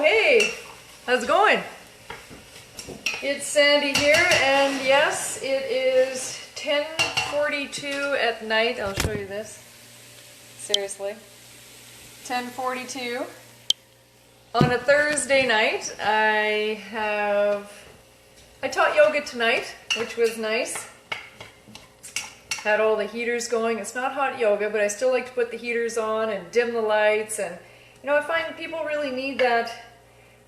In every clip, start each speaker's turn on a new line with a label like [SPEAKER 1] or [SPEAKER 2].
[SPEAKER 1] Hey, how's it going? It's Sandy here, and yes, it is 10:42 at night. I'll show you this. Seriously. 10:42 on a Thursday night. I taught yoga tonight, which was nice. Had all the heaters going. It's not hot yoga, but I still like to put the heaters on and dim the lights. And, you know, I find people really need that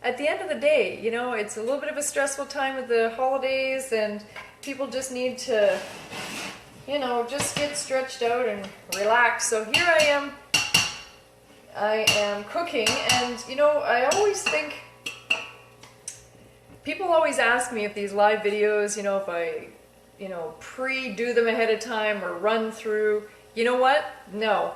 [SPEAKER 1] at the end of the day. You know, it's a little bit of a stressful time with the holidays, and people just need to, you know, just get stretched out and relax. So here I am cooking, and, you know, I always think, people always ask me if these live videos, you know, if I pre-do them ahead of time or run through. You know what? No.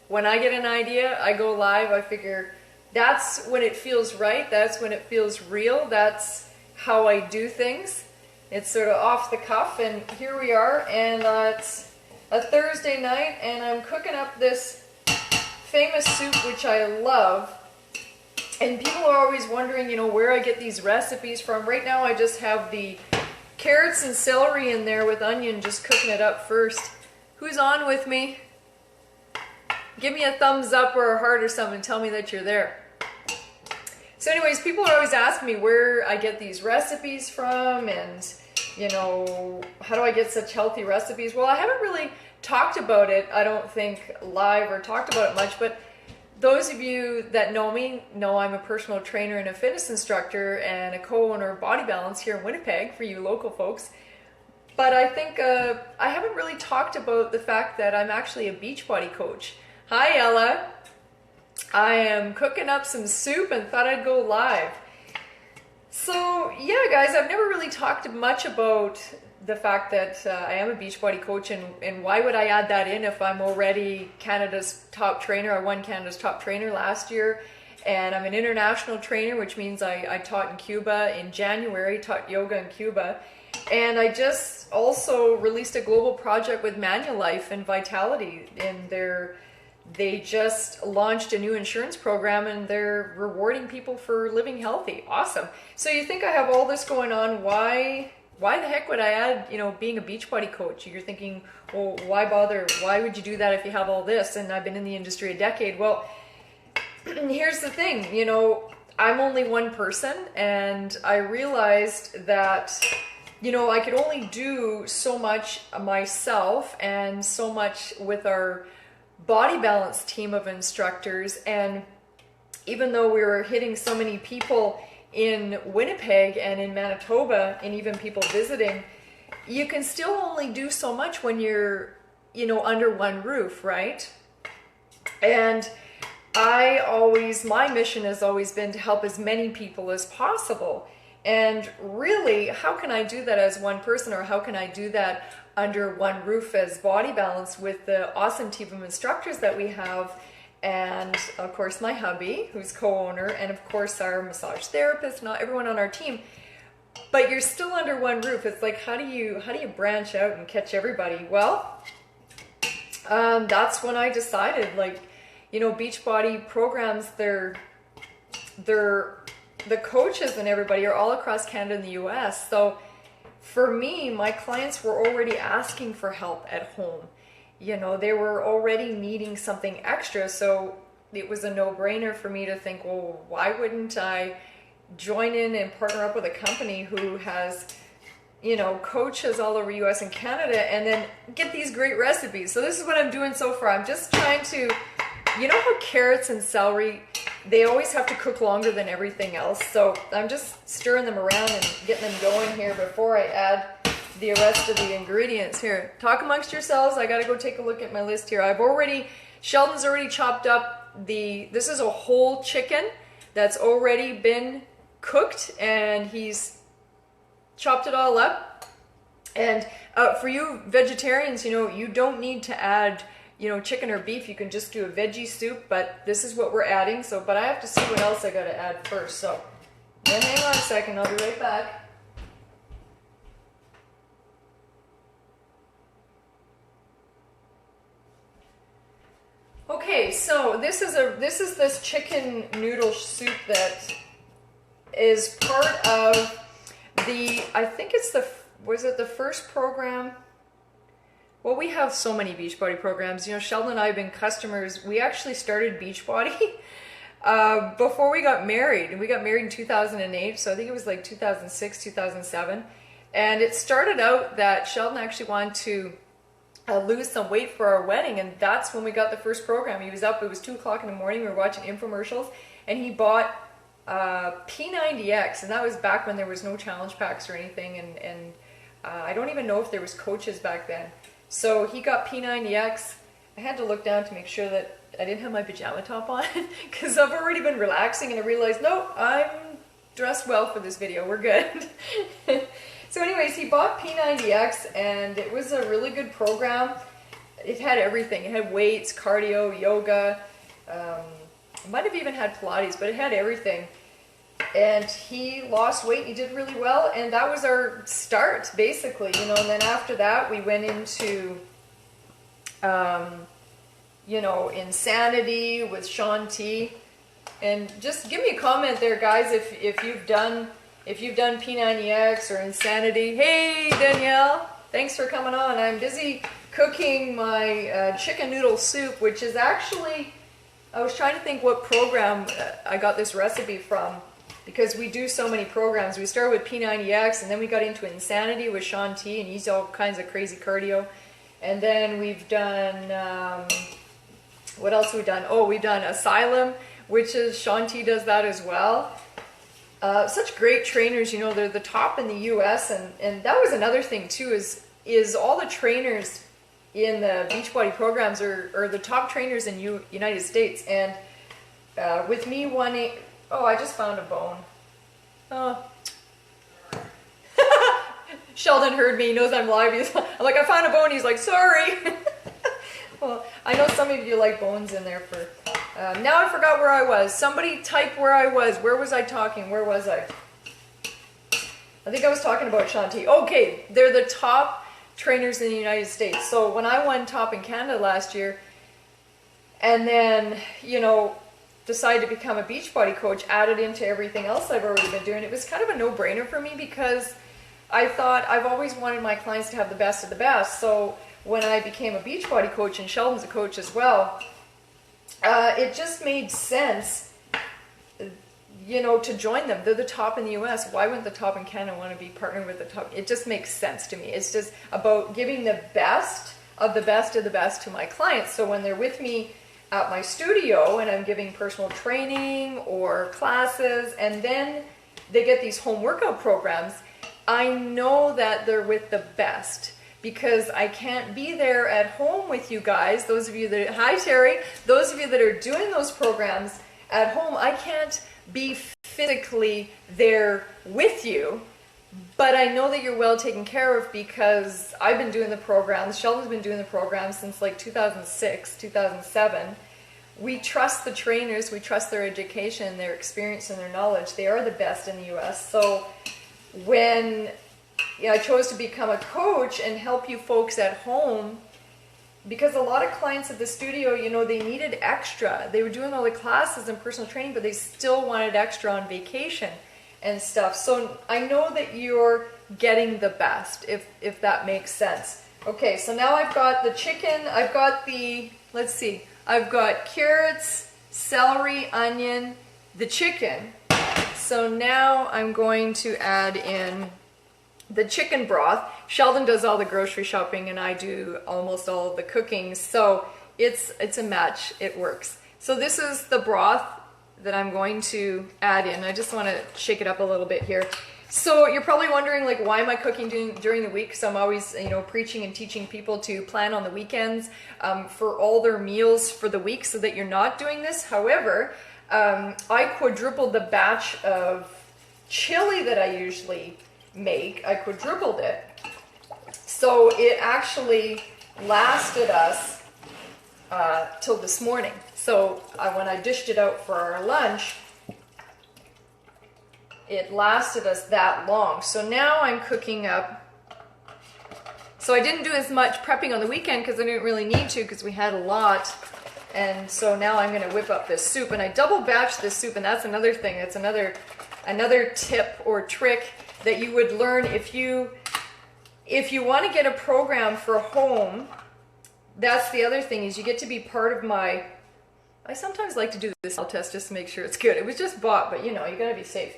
[SPEAKER 1] When I get an idea, I go live. I figure that's when it feels right. That's when it feels real. That's how I do things. It's sort of off the cuff, and here we are, and it's a Thursday night, and I'm cooking up this famous soup, which I love. And people are always wondering, you know, where I get these recipes from. Right now, I just have the carrots and celery in there with onion, just cooking it up first. Who's on with me? Give me a thumbs up or a heart or something. Tell me that you're there. So anyways, people are always asking me where I get these recipes from, and, you know, how do I get such healthy recipes? Well, I haven't really talked about it, I don't think, live or talked about it much, but those of you that know me know I'm a personal trainer and a fitness instructor and a co-owner of Body Balance here in Winnipeg for you local folks. But I think I haven't really talked about the fact that I'm actually a Beachbody Coach. Hi, Ella. I am cooking up some soup and thought I'd go live. So yeah, guys, I've never really talked much about the fact that I am a Beachbody Coach, and why would I add that in if I'm already Canada's top trainer? I won Canada's top trainer last year, and I'm an international trainer, which means I taught in Cuba in January, taught yoga in Cuba, and I just also released a global project with Manulife and Vitality, and they just launched a new insurance program, and they're rewarding people for living healthy. Awesome. So you think I have all this going on, why the heck would I add, you know, being a Beachbody Coach? You're thinking, well, why bother? Why would you do that if you have all this? And I've been in the industry a decade. Well, here's the thing, you know, I'm only one person, and I realized that, you know, I could only do so much myself and so much with our Body Balance team of instructors. And even though we were hitting so many people in Winnipeg and in Manitoba, and even people visiting, you can still only do so much when you're, you know, under one roof, right? And my mission has always been to help as many people as possible. And really, how can I do that as one person, or how can I do that under one roof as Body Balance with the awesome team of instructors that we have? And of course my hubby, who's co-owner, and of course our massage therapist, and everyone on our team. But you're still under one roof. It's like, how do you branch out and catch everybody? Well, that's when I decided, like, you know, Beachbody programs, the coaches and everybody are all across Canada and the US. So for me, my clients were already asking for help at home. You know, they were already needing something extra, so it was a no-brainer for me to think, well, why wouldn't I join in and partner up with a company who has, you know, coaches all over US and Canada, and then get these great recipes. So this is what I'm doing so far. I'm just trying to, you know how carrots and celery, they always have to cook longer than everything else. So I'm just stirring them around and getting them going here before I add the rest of the ingredients. Here, talk amongst yourselves. I gotta go take a look at my list here. Sheldon's already chopped up this is a whole chicken that's already been cooked, and he's chopped it all up. And for you vegetarians, you know, you don't need to add, you know, chicken or beef. You can just do a veggie soup, but this is what we're adding. So, but I have to see what else I gotta add first. So, then hang on a second, I'll be right back. Okay, so this is this chicken noodle soup that is part of the, I think it's the, was it the first program? Well, we have so many Beachbody programs. You know, Sheldon and I have been customers. We actually started Beachbody before we got married. And we got married in 2008, so I think it was like 2006, 2007. And it started out that Sheldon actually wanted to lose some weight for our wedding, and that's when we got the first program. He was up, it was 2 o'clock in the morning, we were watching infomercials, and he bought P90X, and that was back when there was no challenge packs or anything, and I don't even know if there was coaches back then. So he got P90X. I had to look down to make sure that I didn't have my pajama top on, because I've already been relaxing, and I realized, no, I'm dressed well for this video, we're good. So anyways, he bought P90X, and it was a really good program. It had everything. It had weights, cardio, yoga. It might have even had Pilates, but it had everything. And he lost weight. He did really well, and that was our start, basically. You know, and then after that, we went into, you know, Insanity with Shaun T. And just give me a comment there, guys, if you've done P90X or Insanity. Hey, Danielle, thanks for coming on. I'm busy cooking my chicken noodle soup, which is actually, I was trying to think what program I got this recipe from, because we do so many programs. We started with P90X, and then we got into Insanity with Shaun T, and he's all kinds of crazy cardio. And then we've done, what else have we done? Oh, we've done Asylum, which is, Shaun T does that as well. Such great trainers, you know, they're the top in the US, and that was another thing too, is all the trainers in the Beachbody programs are the top trainers in United States. And with me wanting, oh, I just found a bone. Oh. Sheldon heard me, he knows I'm live. I'm like, I found a bone, he's like, sorry. Well, I know some of you like bones in there for... now I forgot where I was. Somebody type where I was. Where was I talking? Where was I? I think I was talking about Shaun T. Okay, they're the top trainers in the United States. So when I won top in Canada last year, and then, you know, decided to become a Beachbody coach, added into everything else I've already been doing, it was kind of a no-brainer for me, because I thought I've always wanted my clients to have the best of the best. So when I became a Beachbody coach, and Sheldon's a coach as well, it just made sense, you know, to join them. They're the top in the US. Why wouldn't the top in Canada want to be partnered with the top? It just makes sense to me. It's just about giving the best of the best of the best to my clients. So when they're with me at my studio and I'm giving personal training or classes, and then they get these home workout programs, I know that they're with the best, because I can't be there at home with you guys. Those of you that, hi Terry, those of you that are doing those programs at home, I can't be physically there with you, but I know that you're well taken care of, because I've been doing the programs, Sheldon's been doing the programs since like 2006, 2007. We trust the trainers, we trust their education, their experience, and their knowledge. They are the best in the US. So when I chose to become a coach and help you folks at home, because a lot of clients at the studio, you know, they needed extra. They were doing all the classes and personal training, but they still wanted extra on vacation and stuff. So I know that you're getting the best, if that makes sense. Okay, so now I've got the chicken, I've got the, let's see, I've got carrots, celery, onion, the chicken. So now I'm going to add in the chicken broth. Sheldon does all the grocery shopping and I do almost all of the cooking, so it's a match, it works. So this is the broth that I'm going to add in. I just want to shake it up a little bit here. So you're probably wondering, like, why am I cooking during the week? So I'm always, you know, preaching and teaching people to plan on the weekends for all their meals for the week, so that you're not doing this. However, I quadrupled the batch of chili that I usually make. I quadrupled it, so it actually lasted us till this morning. So when I dished it out for our lunch, it lasted us that long. So now I'm cooking up. So I didn't do as much prepping on the weekend because I didn't really need to, because we had a lot. And so now I'm going to whip up this soup, and I double batch this soup, and that's another thing. That's another another tip or trick that you would learn if you want to get a program for home. That's the other thing, is you get to be part of my, I sometimes like to do this smell test just to make sure it's good. It was just bought, but you know, you got to be safe.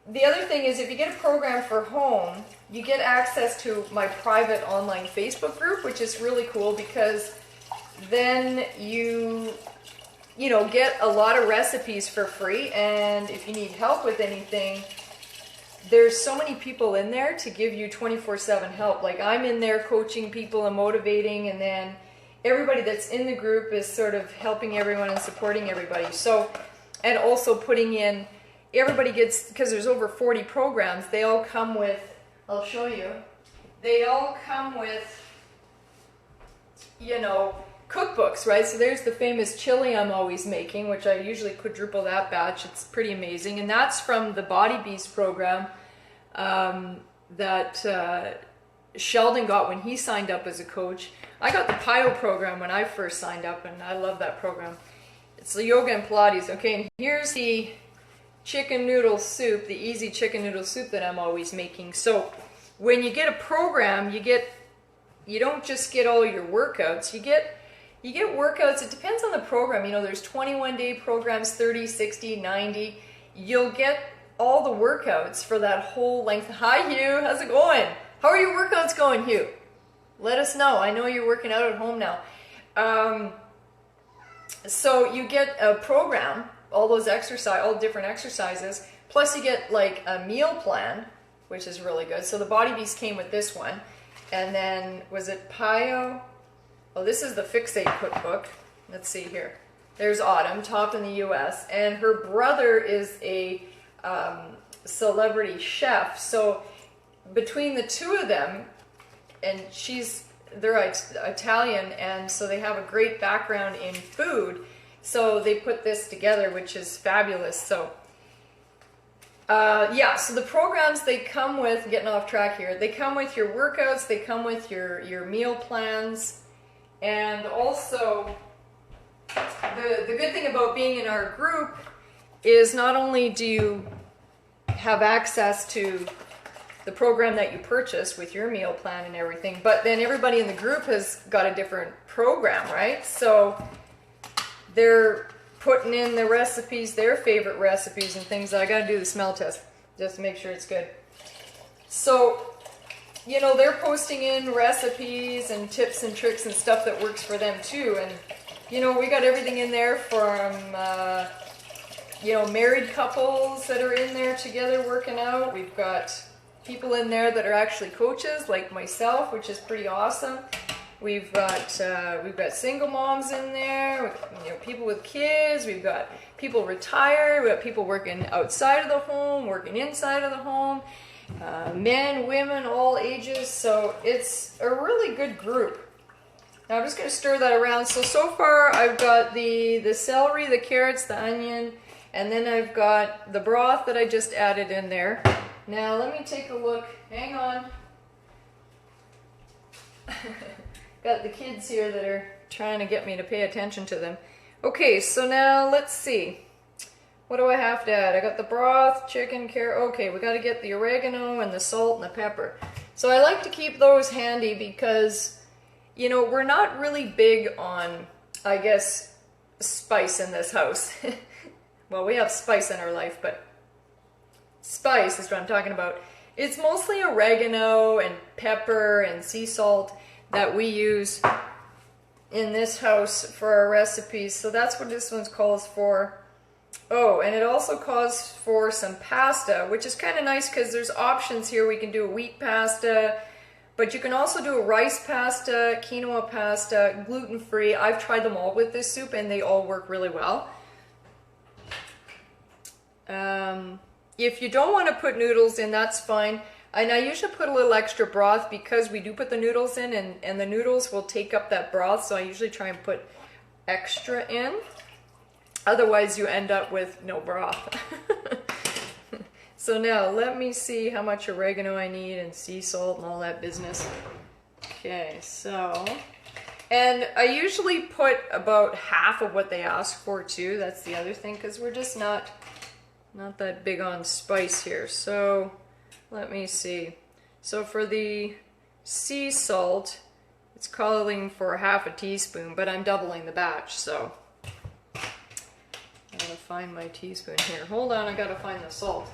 [SPEAKER 1] The other thing is, if you get a program for home, you get access to my private online Facebook group, which is really cool, because then you get a lot of recipes for free, and if you need help with anything, there's so many people in there to give you 24/7 help. Like, I'm in there coaching people and motivating, and then everybody that's in the group is sort of helping everyone and supporting everybody. So, and also putting in, everybody gets, because there's over 40 programs, they all come with, I'll show you, they all come with, cookbooks, right? So there's the famous chili I'm always making, which I usually quadruple that batch. It's pretty amazing. And that's from the Body Beast program that Sheldon got when he signed up as a coach. I got the PIO program when I first signed up, and I love that program. It's the yoga and Pilates. Okay, and here's the chicken noodle soup, the easy chicken noodle soup that I'm always making. So when you get a program, you don't just get all your workouts, you get workouts. It depends on the program. There's 21-day programs, 30, 60, 90. You'll get all the workouts for that whole length. Hi, Hugh. How's it going? How are your workouts going, Hugh? Let us know. I know you're working out at home now. So you get a program, all different exercises, plus you get like a meal plan, which is really good. So the Body Beast came with this one. And then, was it PIO? Oh, this is the Fixate cookbook. Let's see here. There's Autumn, top in the US, and her brother is a celebrity chef. So between the two of them, and they're Italian, and so they have a great background in food. So they put this together, which is fabulous. So so the programs, they come with, getting off track here, they come with your workouts, they come with your meal plans, and also the good thing about being in our group is not only do you have access to the program that you purchase with your meal plan and everything, but then everybody in the group has got a different program, right? So they're putting in the recipes, their favorite recipes and things. I got to do the smell test just to make sure it's good. So, they're posting in recipes and tips and tricks and stuff that works for them too. And, we got everything in there from, married couples that are in there together working out. We've got people in there that are actually coaches like myself, which is pretty awesome. We've got single moms in there, people with kids. We've got people retired. We've got people working outside of the home, working inside of the home, men, women, all ages. So it's a really good group. Now I'm just going to stir that around. So far I've got the celery, the carrots, the onion, and then I've got the broth that I just added in there. Now let me take a look. Hang on. Got the kids here that are trying to get me to pay attention to them. Okay, so now let's see. What do I have to add? I got the broth, chicken, carrot. Okay, we got to get the oregano and the salt and the pepper. So I like to keep those handy because, we're not really big on, I guess, spice in this house. Well, we have spice in our life, but spice is what I'm talking about. It's mostly oregano and pepper and sea salt that we use in this house for our recipes. So that's what this one calls for. Oh, and it also calls for some pasta, which is kind of nice because there's options here. We can do a wheat pasta, but you can also do a rice pasta, quinoa pasta, gluten-free. I've tried them all with this soup and they all work really well. If you don't want to put noodles in, that's fine. And I usually put a little extra broth because we do put the noodles in, and the noodles will take up that broth, so I usually try and put extra in. Otherwise you end up with no broth. So now let me see how much oregano I need and sea salt and all that business. Okay, so, and I usually put about half of what they ask for too. That's the other thing, because we're just not not that big on spice here. So let me see. So for the sea salt, it's calling for half a teaspoon, but I'm doubling the batch, so I gotta find my teaspoon here. Hold on, I gotta find the salt.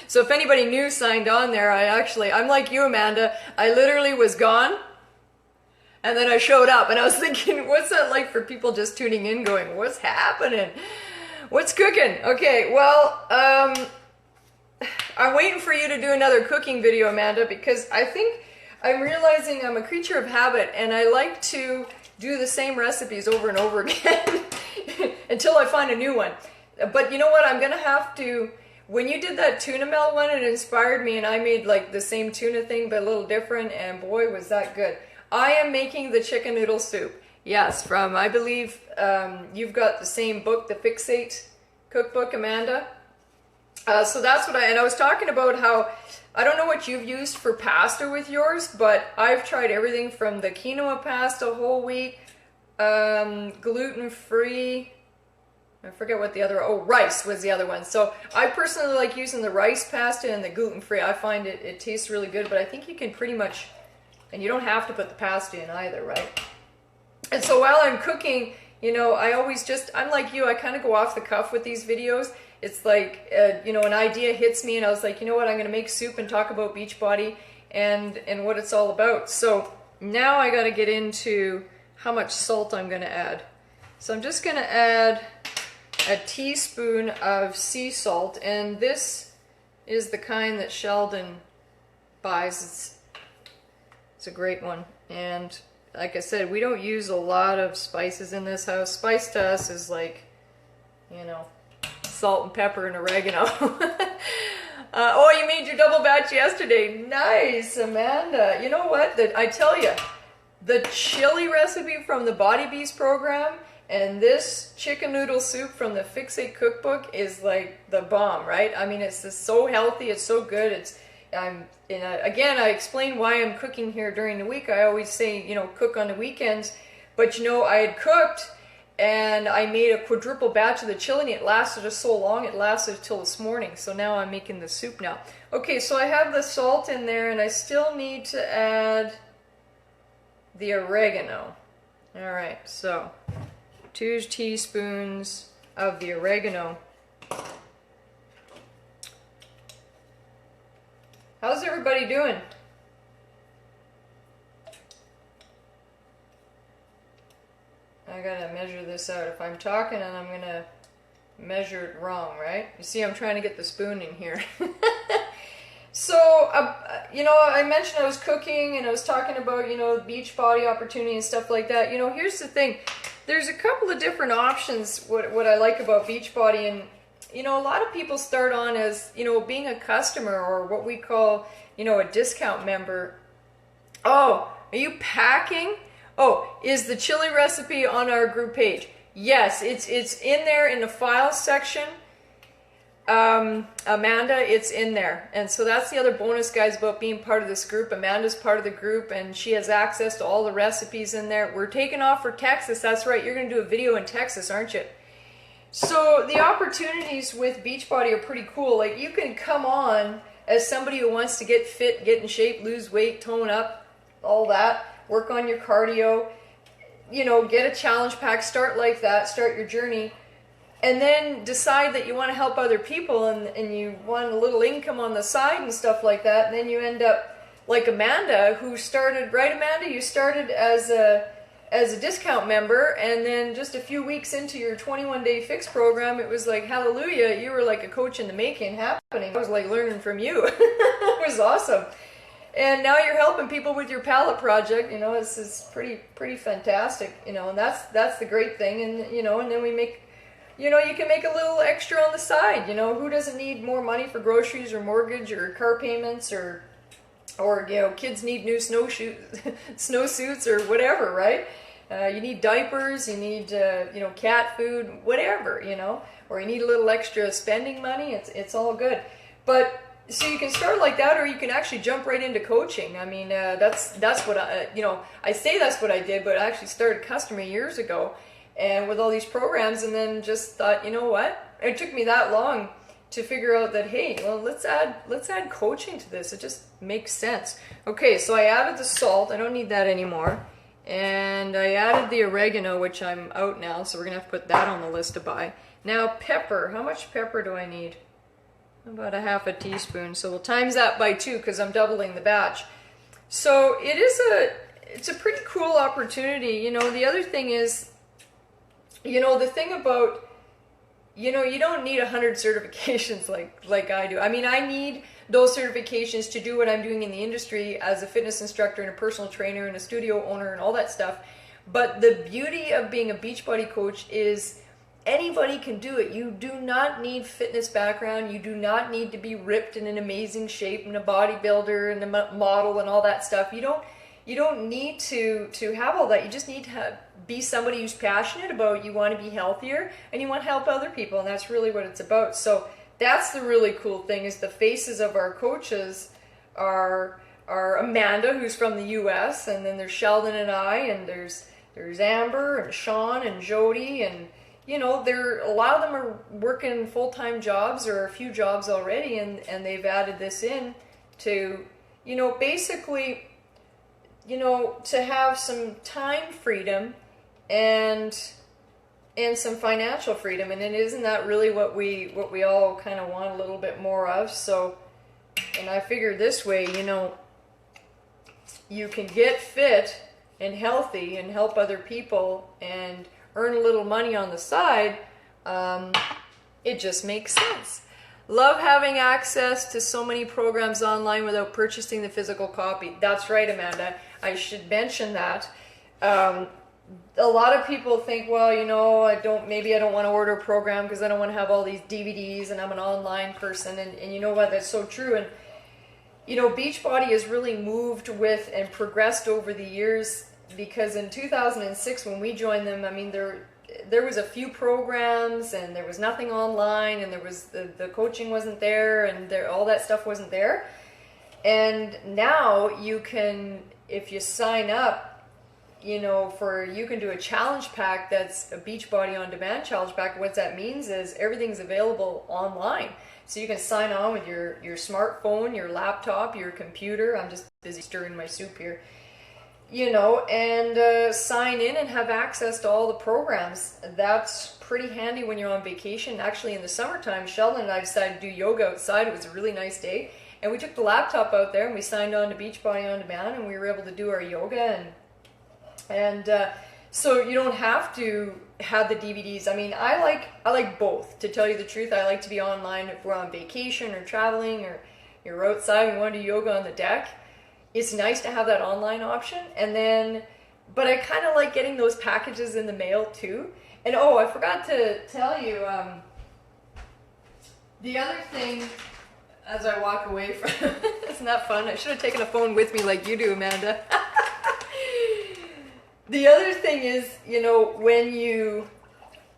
[SPEAKER 1] So if anybody new signed on there, I'm like you, Amanda. I literally was gone, and then I showed up, and I was thinking, what's that like for people just tuning in going, what's happening? What's cooking? Okay, well, I'm waiting for you to do another cooking video, Amanda, because I think I'm realizing I'm a creature of habit, and I like to do the same recipes over and over again until I find a new one. But you know what? I'm going to have to... When you did that tuna melt one, it inspired me, and I made like the same tuna thing but a little different, and boy was that good. I am making the chicken noodle soup. Yes, from, I believe, you've got the same book, the Fixate cookbook, Amanda. So that's what and I was talking about how, I don't know what you've used for pasta with yours, but I've tried everything from the quinoa pasta, whole wheat, gluten-free, I forget what the other, rice was the other one. So I personally like using the rice pasta and the gluten-free. I find it tastes really good, but I think you can pretty much, and you don't have to put the pasta in either, right? And so while I'm cooking, you know, I'm like you, I kind of go off the cuff with these videos. It's like, you know, an idea hits me and I was like, you know what, I'm going to make soup and talk about Beachbody and what it's all about. So now I got to get into how much salt I'm going to add. So I'm just going to add a teaspoon of sea salt, and this is the kind that Sheldon buys. It's a great one, and like I said, we don't use a lot of spices in this house. Spice to us is like, you know, salt and pepper and oregano. Oh, you made your double batch yesterday. Nice, Amanda. You know what? I tell you, the chili recipe from the Body Beast program and this chicken noodle soup from the Fixate cookbook is like the bomb, right? I mean, it's just so healthy. It's so good. Again, I explain why I'm cooking here during the week. I always say, you know, cook on the weekends. But, you know, I had cooked and I made a quadruple batch of the chili, and it lasted just so long. It lasted till this morning. So now I'm making the soup now. Okay, so I have the salt in there, and I still need to add the oregano. All right, so 2 teaspoons of the oregano. How's everybody doing? I gotta measure this out. If I'm talking and I'm gonna measure it wrong, right? You see, I'm trying to get the spoon in here. So, you know, I mentioned I was cooking and I was talking about, you know, Beachbody opportunity and stuff like that. You know, here's the thing. There's a couple of different options, what I like about Beachbody, and, you know, a lot of people start on as, you know, being a customer or what we call, you know, a discount member. Oh, are you packing? Oh, is the chili recipe on our group page? Yes, it's in there in the files section. Amanda, it's in there. And so that's the other bonus, guys, about being part of this group. Amanda's part of the group, and she has access to all the recipes in there. We're taking off for Texas. That's right. You're going to do a video in Texas, aren't you? So the opportunities with Beachbody are pretty cool. Like, you can come on as somebody who wants to get fit, get in shape, lose weight, tone up, all that, work on your cardio, you know, get a challenge pack, start like that, start your journey. And then decide that you want to help other people and you want a little income on the side and stuff like that. And then you end up like Amanda, who started, right, Amanda? You started as a discount member, and then just a few weeks into your 21-day fix program, it was like, hallelujah, you were like a coach in the making happening. I was like learning from you. It was awesome. And now you're helping people with your palette project. You know, this is pretty fantastic, you know, and that's the great thing. And, you know, and then we make, you know, you can make a little extra on the side. You know, who doesn't need more money for groceries or mortgage or car payments or you know, kids need new snowsuits or whatever, right? You need diapers, you need, you know, cat food, whatever, you know, or you need a little extra spending money. It's all good. But so you can start like that, or you can actually jump right into coaching. I mean, that's what I, you know, I say that's what I did, but I actually started customer years ago. and with all these programs, and then just thought, you know what? It took me that long to figure out that, hey, well, let's add coaching to this. It just makes sense. Okay, so I added the salt. I don't need that anymore. And I added the oregano, which I'm out now, so we're gonna have to put that on the list to buy. Now pepper. How much pepper do I need? About a half a teaspoon. So we'll times that by 2 because I'm doubling the batch. So it's a pretty cool opportunity. You know, the other thing is, you know, the thing about, you know, you don't need 100 certifications like I do. I mean, I need those certifications to do what I'm doing in the industry as a fitness instructor and a personal trainer and a studio owner and all that stuff. But the beauty of being a Beachbody coach is anybody can do it. You do not need fitness background. You do not need to be ripped in an amazing shape and a bodybuilder and a model and all that stuff. You don't need to have all that. You just need to be somebody who's passionate about, you want to be healthier and you want to help other people, and that's really what it's about. So that's the really cool thing, is the faces of our coaches are Amanda, who's from the US, and then there's Sheldon and I, and there's Amber and Sean and Jody, and you know, a lot of them are working full-time jobs or a few jobs already, and they've added this in to, you know, basically, you know, to have some time freedom and some financial freedom. And isn't that really what we all kind of want a little bit more of? So, and I figure this way, you know, you can get fit and healthy and help other people and earn a little money on the side. It just makes sense. Love having access to so many programs online without purchasing the physical copy. That's right, Amanda. I should mention that. A lot of people think, well, you know, maybe I don't want to order a program because I don't want to have all these DVDs and I'm an online person. And you know what? That's so true. And, you know, Beachbody has really moved with and progressed over the years, because in 2006 when we joined them, I mean, there was a few programs and there was nothing online, and there was the coaching wasn't there, and all that stuff wasn't there. And now you can, if you sign up, you know, you can do a challenge pack that's a Beachbody on demand challenge pack. What that means is everything's available online. So you can sign on with your smartphone, your laptop, your computer. I'm just busy stirring my soup here. You know, and sign in and have access to all the programs. That's pretty handy when you're on vacation. Actually, in the summertime, Sheldon and I decided to do yoga outside. It was a really nice day, and we took the laptop out there and we signed on to Beachbody on Demand, and we were able to do our yoga. And so you don't have to have the DVDs. I mean, I like both, to tell you the truth. I like to be online if we're on vacation or traveling, or you're outside and you want to do yoga on the deck. It's nice to have that online option. And then, but I kind of like getting those packages in the mail too. And oh, I forgot to tell you, the other thing as I walk away from, isn't that fun? I should have taken a phone with me like you do, Amanda. The other thing is, you know, when you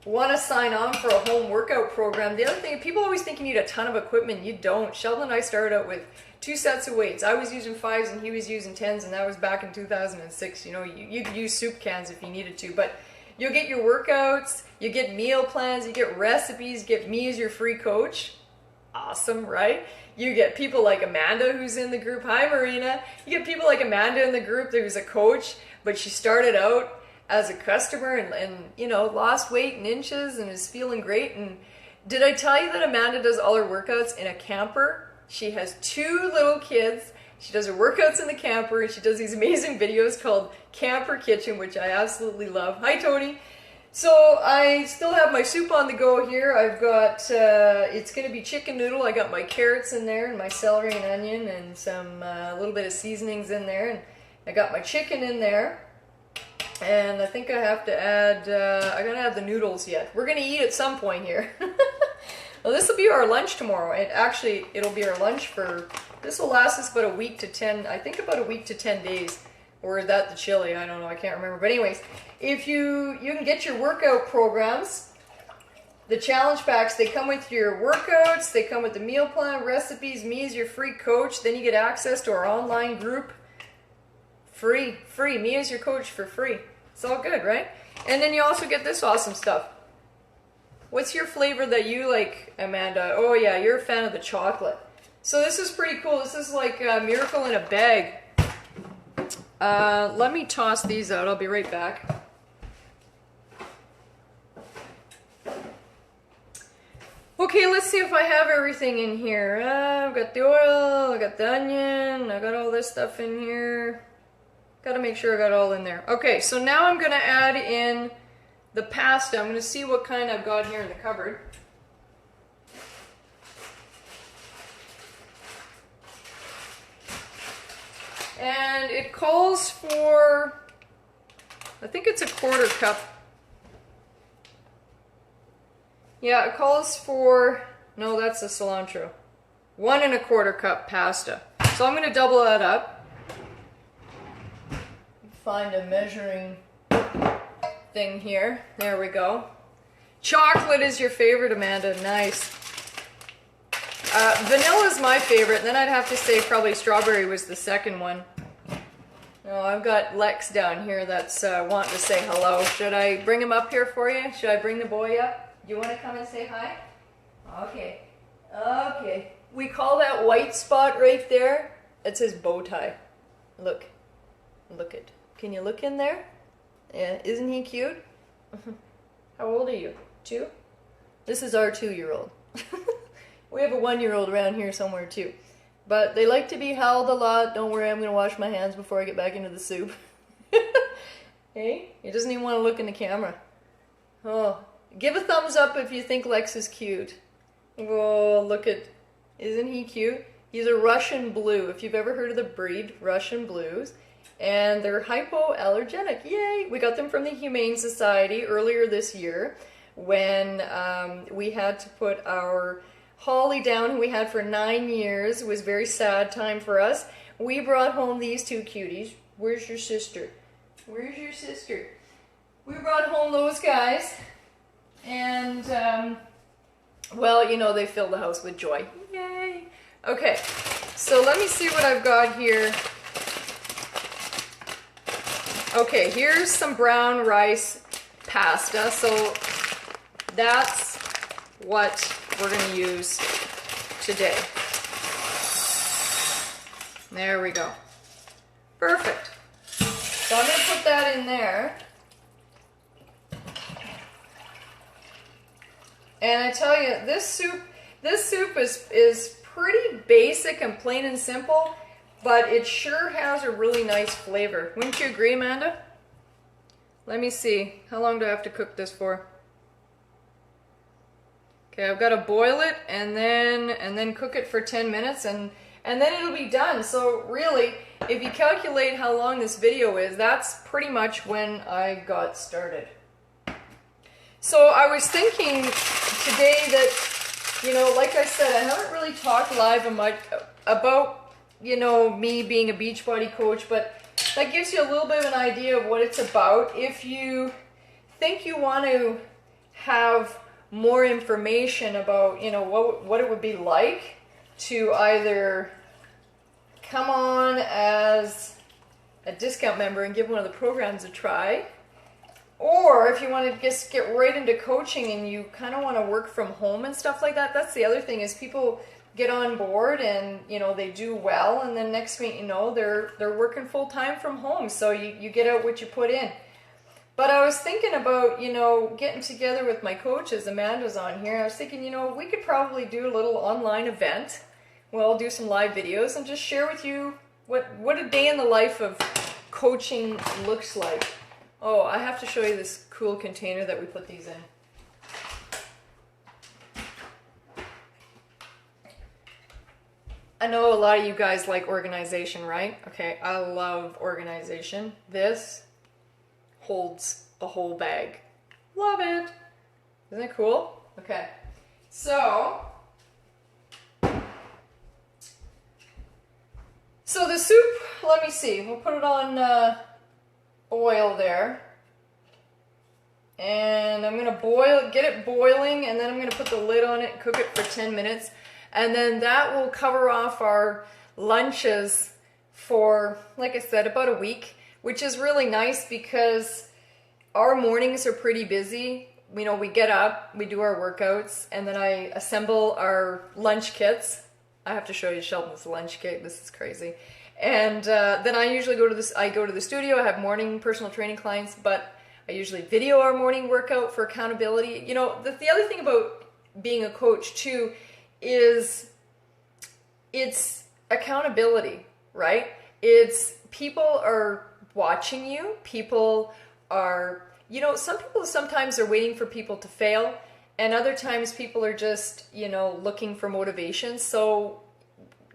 [SPEAKER 1] want to sign on for a home workout program, the other thing, people always think you need a ton of equipment. You don't. Sheldon and I started out with 2 sets of weights. I was using 5s and he was using 10s, and that was back in 2006. You know, you could use soup cans if you needed to, but you'll get your workouts, you get meal plans, you get recipes, you get me as your free coach. Awesome, right? You get people like Amanda who's in the group. Hi, Marina. You get people like Amanda in the group who's a coach, but she started out as a customer and you know, lost weight in inches and is feeling great. And did I tell you that Amanda does all her workouts in a camper? She has 2 little kids. She does her workouts in the camper, and she does these amazing videos called Camper Kitchen, which I absolutely love. Hi, Tony. So I still have my soup on the go here. I've got, it's going to be chicken noodle. I got my carrots in there and my celery and onion and some, a little bit of seasonings in there. And I got my chicken in there. And I think I have to add, I gotta add the noodles yet. We're gonna eat at some point here. Well, this will be our lunch tomorrow. It'll be our lunch this will last us about a week to 10, I think about a week to 10 days. Or is that the chili? I don't know, I can't remember. But anyways, if you can get your workout programs, the challenge packs, they come with your workouts, they come with the meal plan, recipes, me as your free coach, then you get access to our online group. Free, me as your coach for free. It's all good, right? And then you also get this awesome stuff. What's your flavor that you like, Amanda? Oh yeah, you're a fan of the chocolate. So this is pretty cool. This is like a miracle in a bag. Let me toss these out. I'll be right back. Okay, let's see if I have everything in here. I've got the oil, I got the onion, I got all this stuff in here. Gotta make sure I got it all in there. Okay, so now I'm gonna add in the pasta. I'm gonna see what kind I've got here in the cupboard. And it calls for, I think it's a 1/4 cup. Yeah, it calls for, no, that's the cilantro. 1 1/4 cup pasta. So I'm going to double that up. Find a measuring thing here. There we go. Chocolate is your favorite, Amanda. Nice. Vanilla is my favorite. Then I'd have to say probably strawberry was the second one. Oh, I've got Lex down here that's wanting to say hello. Should I bring him up here for you? Should I bring the boy up? Do you want to come and say hi? Okay. Okay. We call that white spot right there. It's his bow tie. Look. Look it. Can you look in there? Yeah. Isn't he cute? How old are you? 2? This is our 2-year-old. We have a 1-year-old around here somewhere too. But they like to be held a lot. Don't worry, I'm going to wash my hands before I get back into the soup. Hey, he doesn't even want to look in the camera. Oh, give a thumbs up if you think Lex is cute. Oh, look at, isn't he cute? He's a Russian blue. If you've ever heard of the breed, Russian blues. And they're hypoallergenic. Yay! We got them from the Humane Society earlier this year when we had to put our Holly down, who we had for 9 years. It was a very sad time for us. We brought home these 2 cuties. Where's your sister? Where's your sister? We brought home those guys. And, well, you know, they fill the house with joy. Yay! Okay, so let me see what I've got here. Okay, here's some brown rice pasta. So that's what we're going to use today. There we go. Perfect. So I'm going to put that in there. And I tell you, this soup is pretty basic and plain and simple, but it sure has a really nice flavor. Wouldn't you agree, Amanda? Let me see. How long do I have to cook this for? Okay, I've got to boil it and then cook it for 10 minutes and then it'll be done. So really, if you calculate how long this video is, that's pretty much when I got started. So I was thinking today that, you know, like I said, I haven't really talked live about, you know, me being a Beachbody coach, but that gives you a little bit of an idea of what it's about. If you think you want to have more information about, you know, what it would be like to either come on as a discount member and give one of the programs a try, or if you want to just get right into coaching and you kind of want to work from home and stuff like that. That's the other thing, is people get on board and, you know, they do well, and then next thing you know, they're working full time from home, so you get out what you put in. But I was thinking about, you know, getting together with my coaches. Amanda's on here. I was thinking, you know, we could probably do a little online event. We'll do some live videos and just share with you what a day in the life of coaching looks like. Oh, I have to show you this cool container that we put these in. I know a lot of you guys like organization, right? Okay, I love organization. This holds a whole bag. Love it. Isn't it cool? Okay, so the soup, let me see. We'll put it on boil there. And I'm going to get it boiling, and then I'm going to put the lid on it and cook it for 10 minutes. And then that will cover off our lunches for, like I said, about a week, which is really nice because our mornings are pretty busy. You know, we get up, we do our workouts, and then I assemble our lunch kits. I have to show you Sheldon's lunch kit. This is crazy. And then I usually go to this. I go to the studio. I have morning personal training clients, but I usually video our morning workout for accountability. You know, the other thing about being a coach too is it's accountability, right? It's people are watching you. People are, you know, some people sometimes are waiting for people to fail, and other times people are just, you know, looking for motivation. So,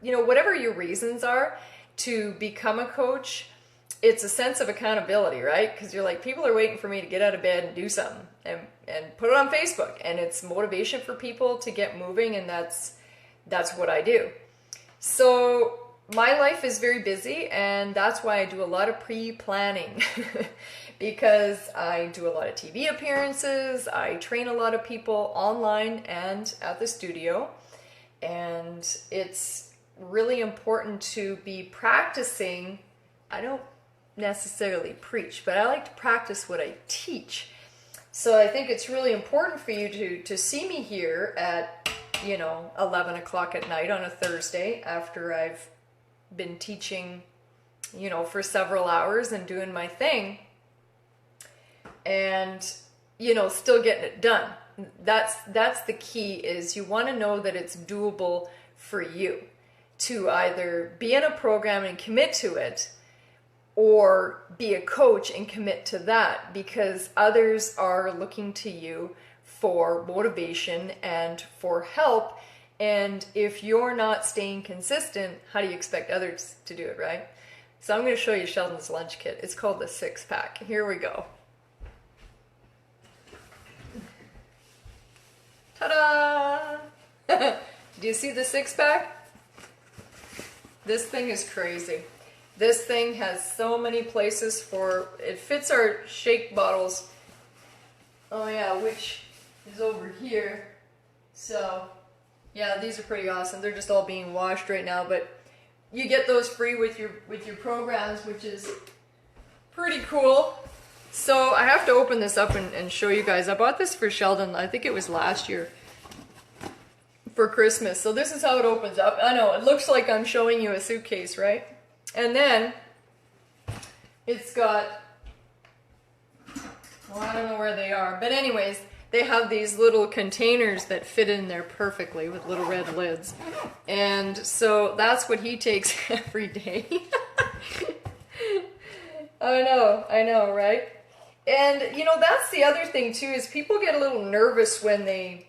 [SPEAKER 1] you know, whatever your reasons are to become a coach, it's a sense of accountability, right? Because you're like, people are waiting for me to get out of bed and do something and put it on Facebook, and it's motivation for people to get moving, and that's what I do. So my life is very busy, and that's why I do a lot of pre-planning because I do a lot of TV appearances, I train a lot of people online and at the studio, and it's really important to be practicing. I don't necessarily preach, but I like to practice what I teach. So I think it's really important for you to see me here at, you know, 11 o'clock at night on a Thursday after I've been teaching, you know, for several hours and doing my thing, and, you know, still getting it done. That's the key, is you want to know that it's doable for you to either be in a program and commit to it, or be a coach and commit to that, because others are looking to you for motivation and for help. And if you're not staying consistent, how do you expect others to do it, right? So I'm going to show you Sheldon's lunch kit. It's called the 6-pack. Here we go. Ta-da! Do you see the 6-pack? This thing is crazy. This thing has so many places for, it fits our shake bottles. Oh yeah, which is over here. So yeah, these are pretty awesome. They're just all being washed right now, but you get those free with your programs, which is pretty cool. So I have to open this up and show you guys. I bought this for Sheldon, I think it was last year, for Christmas. So this is how it opens up. I know, it looks like I'm showing you a suitcase, right? And then it's got, well, I don't know where they are, but anyways, they have these little containers that fit in there perfectly with little red lids. And so that's what he takes every day. I know, right? And, you know, that's the other thing too, is people get a little nervous when they,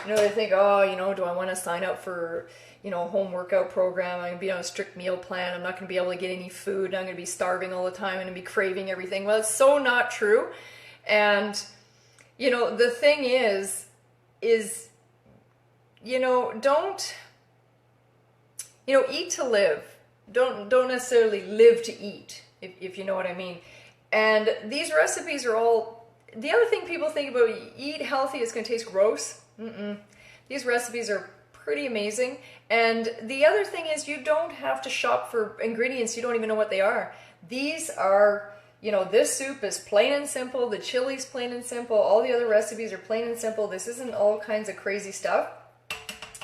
[SPEAKER 1] you know, they think, oh, you know, do I want to sign up for, you know, a home workout program? I'm going to be on a strict meal plan. I'm not going to be able to get any food. I'm going to be starving all the time. I'm going to be craving everything. Well, it's so not true. And, you know, the thing is, you know, don't, you know, eat to live. Don't necessarily live to eat, if you know what I mean. And these recipes are all, the other thing people think about, eat healthy, it's going to taste gross. These recipes are pretty amazing. And the other thing is, you don't have to shop for ingredients you don't even know what they are. These are, you know, this soup is plain and simple, the chili's plain and simple, all the other recipes are plain and simple. This isn't all kinds of crazy stuff.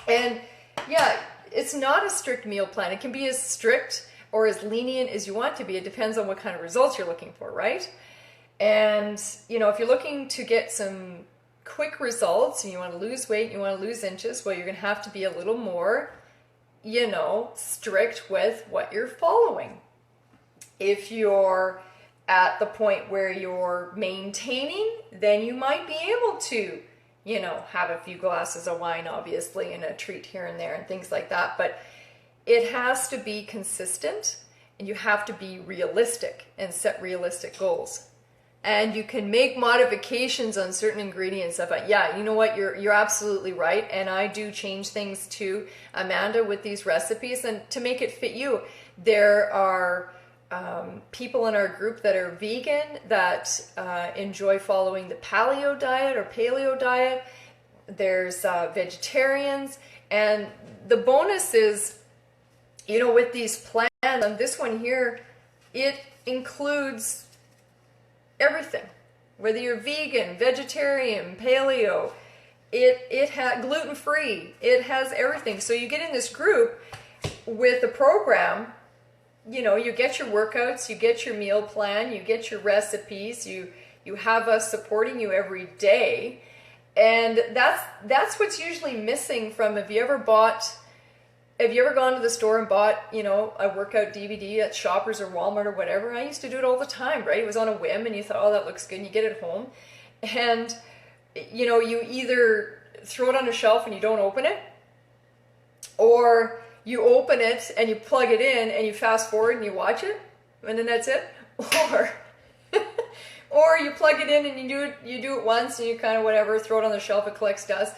[SPEAKER 1] And yeah, it's not a strict meal plan. It can be as strict or as lenient as you want to be. It depends on what kind of results you're looking for, right? And, you know, if you're looking to get some quick results and you want to lose weight, you want to lose inches, well, you're going to have to be a little more, you know, strict with what you're following. If you're at the point where you're maintaining, then you might be able to, you know, have a few glasses of wine, obviously, and a treat here and there and things like that. But it has to be consistent, and you have to be realistic and set realistic goals. And you can make modifications on certain ingredients. But yeah, you know what? You're absolutely right. And I do change things too, Amanda, with these recipes, and to make it fit you. There are people in our group that are vegan, that enjoy following the paleo diet. There's vegetarians. And the bonus is, you know, with these plans, on this one here, it includes everything. whether you're vegan, vegetarian, paleo, it has gluten-free, it has everything. So you get in this group with a program, you know, you get your workouts, you get your meal plan, you get your recipes, you have us supporting you every day. And that's what's usually missing from, have you ever gone to the store and bought, you know, a workout DVD at Shoppers or Walmart or whatever? I used to do it all the time, right? It was on a whim and you thought, oh, that looks good, and you get it home. And, you know, you either throw it on a shelf and you don't open it, or you open it and you plug it in and you fast forward and you watch it, and then that's it. Or you plug it in and you do it once and you kind of whatever, throw it on the shelf, it collects dust.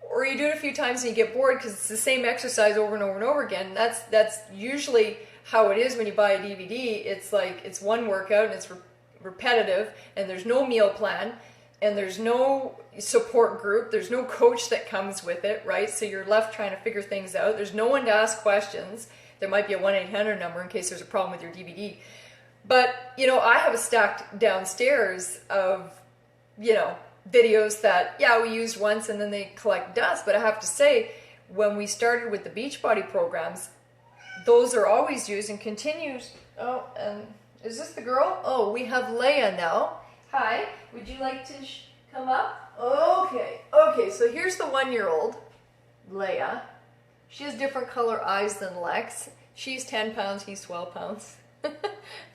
[SPEAKER 1] Or you do it a few times and you get bored because it's the same exercise over and over and over again. That's usually how it is when you buy a DVD. It's like, it's one workout and it's repetitive, and there's no meal plan, and there's no support group, there's no coach that comes with it, right? So you're left trying to figure things out. There's no one to ask questions. There might be a 1-800 number in case there's a problem with your DVD. But, you know, I have a stack downstairs of, you know, videos that, yeah, we used once and then they collect dust. But I have to say, when we started with the Beachbody programs, those are always used and continues. Oh, and is this the girl? Oh, we have Leia now. Hi, would you like to come up? Okay, so here's the 1-year-old, Leia. She has different color eyes than Lex. She's 10 pounds, he's 12 pounds.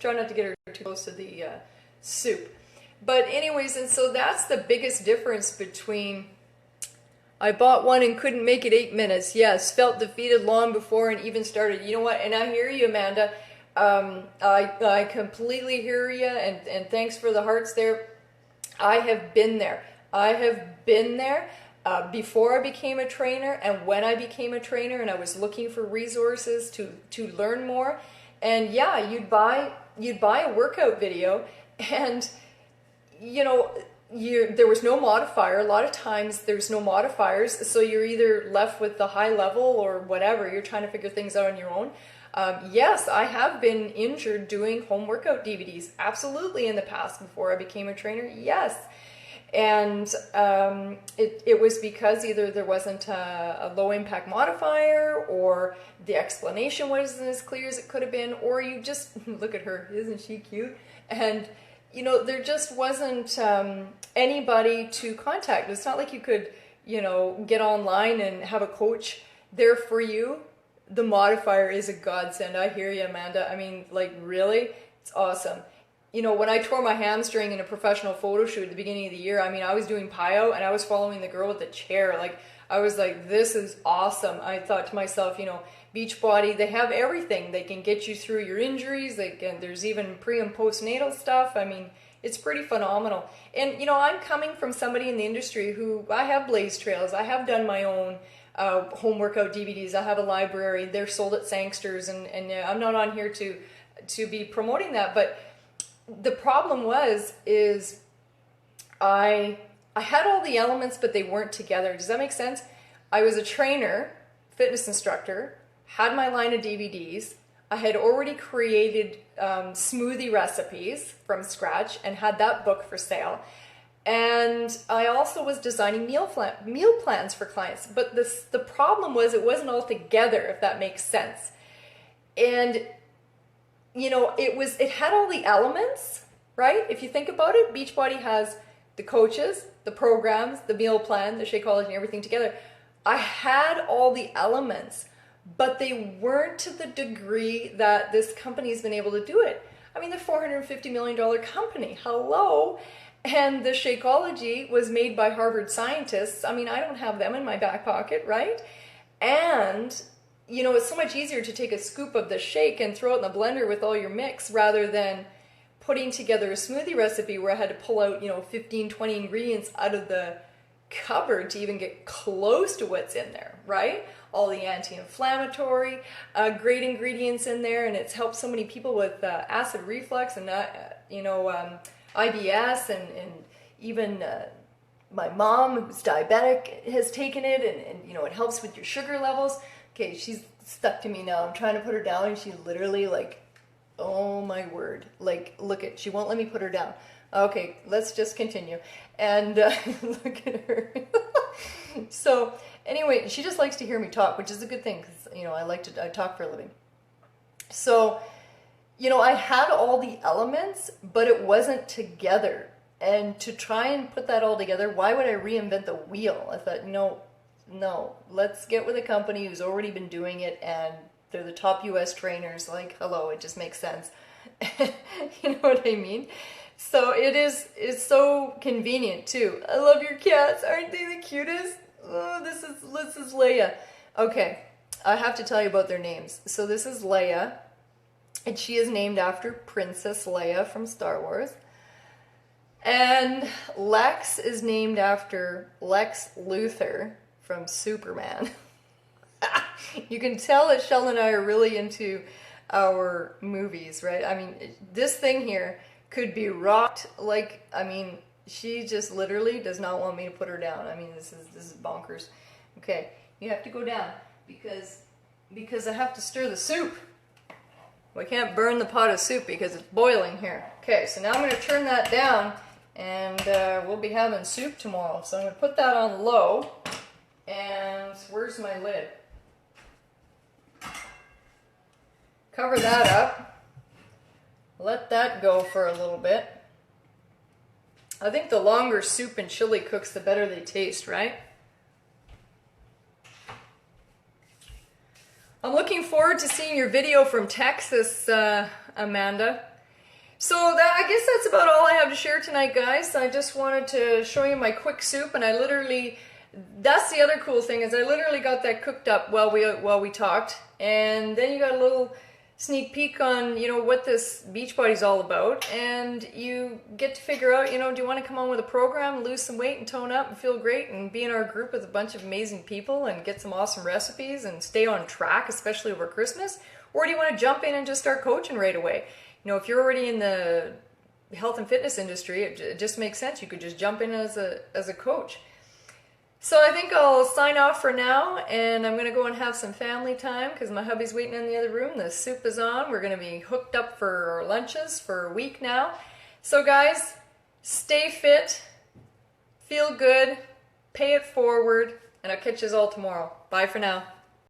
[SPEAKER 1] Try not to get her too close to the soup. But anyways, and so that's the biggest difference between, I bought one and couldn't make it 8 minutes. Yes, felt defeated long before and even started. You know what? And I hear you, Amanda. I completely hear you, and thanks for the hearts there. I have been there. Before I became a trainer, and when I became a trainer, and I was looking for resources to learn more. And yeah, you'd buy a workout video, and you know, there was no modifier. A lot of times there's no modifiers, so you're either left with the high level or whatever. You're trying to figure things out on your own. Yes, I have been injured doing home workout DVDs, absolutely, in the past before I became a trainer, yes. And it was because either there wasn't a low impact modifier, or the explanation wasn't as clear as it could have been, or you just, look at her, isn't she cute? And you know, there just wasn't anybody to contact. It's not like you could, you know, get online and have a coach there for you. The modifier is a godsend. I hear you, Amanda. I mean, like, really? It's awesome. You know, when I tore my hamstring in a professional photo shoot at the beginning of the year, I mean, I was doing PIO and I was following the girl with the chair. Like, I was like, this is awesome. I thought to myself, you know, Beachbody, they have everything. They can get you through your injuries. There's even pre and postnatal stuff. I mean, it's pretty phenomenal. And, you know, I'm coming from somebody in the industry who, I have blazed trails. I have done my own home workout DVDs. I have a library. They're sold at Sangsters, and I'm not on here to be promoting that. But the problem is I had all the elements, but they weren't together. Does that make sense? I was a trainer, fitness instructor, had my line of DVDs. I had already created smoothie recipes from scratch and had that book for sale. And I also was designing meal plans for clients. But the problem was, it wasn't all together, if that makes sense. And you know, it had all the elements, right? If you think about it, Beachbody has the coaches, the programs, the meal plan, the Shakeology, and everything together. I had all the elements, but they weren't to the degree that this company's been able to do it. I mean, they're a $450 million company. Hello. And the Shakeology was made by Harvard scientists. I mean, I don't have them in my back pocket, right? And you know, it's so much easier to take a scoop of the shake and throw it in the blender with all your mix, rather than putting together a smoothie recipe where I had to pull out, you know, 15, 20 ingredients out of the cupboard to even get close to what's in there, right? All the anti-inflammatory, great ingredients in there, and it's helped so many people with acid reflux and, IBS, and even my mom, who's diabetic, has taken it, and you know, it helps with your sugar levels. Okay, she's stuck to me now. I'm trying to put her down, and she's literally like, oh my word. Like, look she won't let me put her down. Okay, let's just continue. And look at her. So anyway, she just likes to hear me talk, which is a good thing because, you know, I talk for a living. So, you know, I had all the elements, but it wasn't together. And to try and put that all together, why would I reinvent the wheel? I thought, no, let's get with a company who's already been doing it, and they're the top US trainers. Like, hello, it just makes sense. You know what I mean? So it's so convenient too. I love your cats. Aren't they the cutest? Oh, this is Leia. Okay, I have to tell you about their names. So this is Leia, and she is named after Princess Leia from Star Wars. And Lex is named after Lex Luthor from Superman. You can tell that Sheldon and I are really into our movies, right? I mean, this thing here could be rocked. Like, I mean, she just literally does not want me to put her down. I mean, this is bonkers. Okay, you have to go down because I have to stir the soup. We can't burn the pot of soup because it's boiling here. Okay, so now I'm going to turn that down, and we'll be having soup tomorrow. So I'm going to put that on low, and where's my lid? Cover that up. Let that go for a little bit. I think the longer soup and chili cooks, the better they taste, right? I'm looking forward to seeing your video from Texas, Amanda. So I guess that's about all I have to share tonight, guys. I just wanted to show you my quick soup, and that's the other cool thing, is I literally got that cooked up while we talked, and then you got a little sneak peek on, you know, what this Beachbody's all about, and you get to figure out, you know, do you want to come on with a program, lose some weight and tone up and feel great and be in our group with a bunch of amazing people and get some awesome recipes and stay on track, especially over Christmas? Or do you want to jump in and just start coaching right away? You know, if you're already in the health and fitness industry, it just makes sense. You could just jump in as a coach. So I think I'll sign off for now, and I'm going to go and have some family time because my hubby's waiting in the other room. The soup is on. We're going to be hooked up for our lunches for a week now. So guys, stay fit, feel good, pay it forward, and I'll catch you all tomorrow. Bye for now.